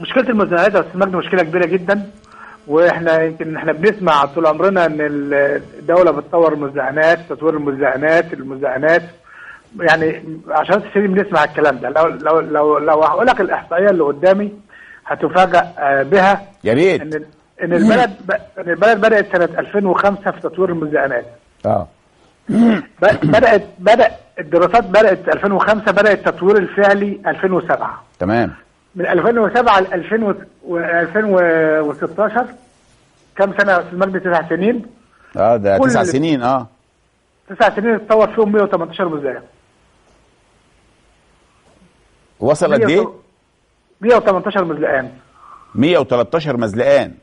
مشكله المزارعات يا استاذ مجدي مشكله كبيره جدا، واحنا يمكن بنسمع طول عمرنا ان الدوله بتطور المزارعات، تطوير المزارعات يعني عشان سنين بنسمع الكلام ده. لو هقول لك الاحصائيه اللي قدامي هتفاجأ بها. يا ريت. ان البلد بدات سنه 2005 في تطوير المزارعات. بدأ الدراسات بدأت 2005، بدأ التطوير الفعلي 2007. تمام. من 2007 ل 2016 كم سنة يا استاذ مجدي؟ 9 سنين. ده 9 سنين. 9 سنين اتطور فيهم 118 مزارع. وصل قد ايه؟ 118 مزلقان. 113 مزلقان.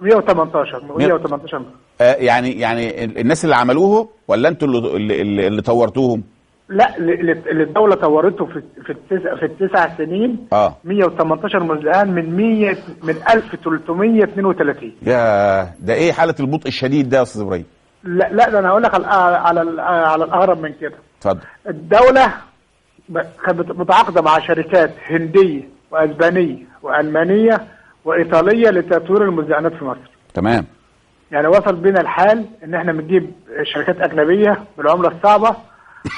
118 يعني الناس اللي عملوه ولا انتوا اللي طورتوهم؟ لا، اللي الدوله طورته في التسع سنين 118 مزلقان من 1332. يا ده ايه حاله البطء الشديد ده يا استاذ ابراهيم؟ لا ده انا هقول لك على الاغرب من كده. اتفضل. الدوله كانت متعاقده مع شركات هنديه واسبانيه والمانيه وايطاليه لتطوير المزارعات في مصر. تمام. يعني وصل بينا الحال ان احنا بنجيب شركات اجنبيه بالعمله الصعبه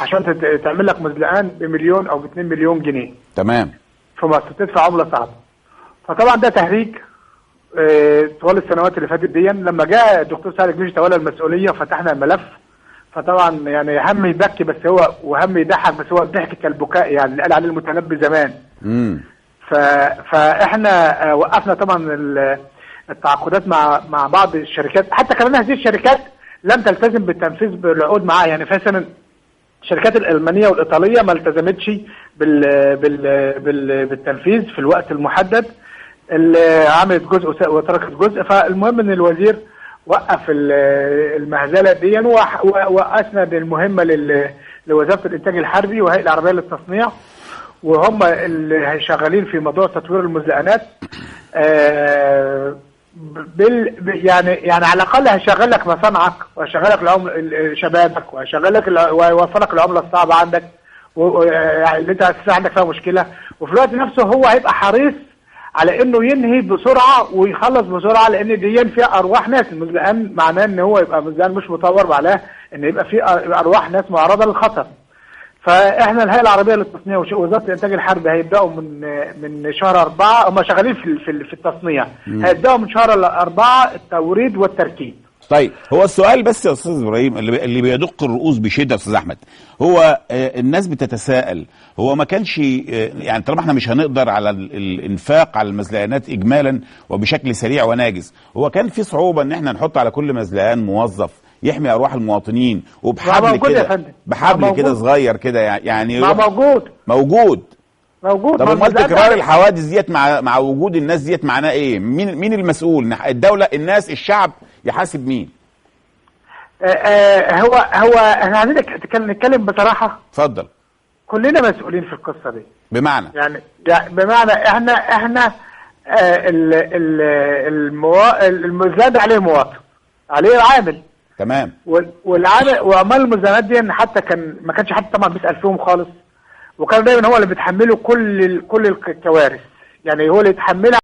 عشان تعمل لك مزلقان بمليون او ب2 مليون جنيه. تمام. في مصر تدفع عمله صعبه. فطبعا ده تهريج طوال السنوات اللي فاتت دي. لما جاء الدكتور سعد الجيش تولى المسؤوليه وفتحنا الملف، فطبعا يعني هم يبكي بس هو وهم يضحك بس هو الضحك كالبكاء، يعني اللي قال عليه المتنبي زمان. فاحنا وقفنا طبعا التعاقدات مع بعض الشركات، حتى كمان هذه الشركات لم تلتزم بالتنفيذ بالعقود معاها. يعني مثلا الشركات الالمانيه والايطاليه ما التزمتش بالتنفيذ في الوقت المحدد، اللي عملت جزء وتركت جزء. فالمهم ان الوزير وقف المهزله دي واسند المهمه لوزاره الانتاج الحربي والهيئه العربيه للتصنيع، وهم اللي شغالين في موضوع تطوير المزلقانات. يعني على الاقل هيشغل لك مصانعك وهيشغل لك شبابك وهيوفر لك العمله الصعبه عندك اللي انت عندك فيها مشكله، وفي الوقت نفسه هو هيبقى حريص على انه ينهي بسرعه ويخلص بسرعه، لان دي فيها ارواح ناس. المزلقان معناه ان هو يبقى مزلقان مش مطور، معناه ان يبقى فيه ارواح ناس معرضه للخطر. فاحنا الهيئه العربيه للتصنيع ووزاره الانتاج الحربي هيبداوا من شهر 4. هم شغالين في التصنيع. هيبداوا من شهر 4 التوريد والتركيب. طيب هو السؤال بس يا استاذ ابراهيم اللي بيدق الرؤوس بشده يا استاذ احمد، هو الناس بتتساءل، هو ما كانش يعني طالما احنا مش هنقدر على الانفاق على المزلقانات اجمالا وبشكل سريع وناجز، هو كان في صعوبه ان احنا نحط على كل مزلقان موظف يحمي ارواح المواطنين وبحبل كده، بحبل كده صغير كده يعني موجود. طب امال تكرار الحوادث ديت مع وجود الناس ديت معناه ايه؟ مين المسؤول؟ الدوله، الناس، الشعب؟ يحاسب مين؟ هو احنا عايزين نتكلم بصراحه. اتفضل. كلنا مسؤولين في القصه دي. بمعنى بمعنى احنا المزاد عليه مواطن، عليه عامل. تمام. والعامل واعمال المزادات دي حتى ما كانش حد طبعا بيسال فيهم خالص، وكان دايما هو اللي بيتحمله كل الكوارث، يعني هو اللي يتحملها.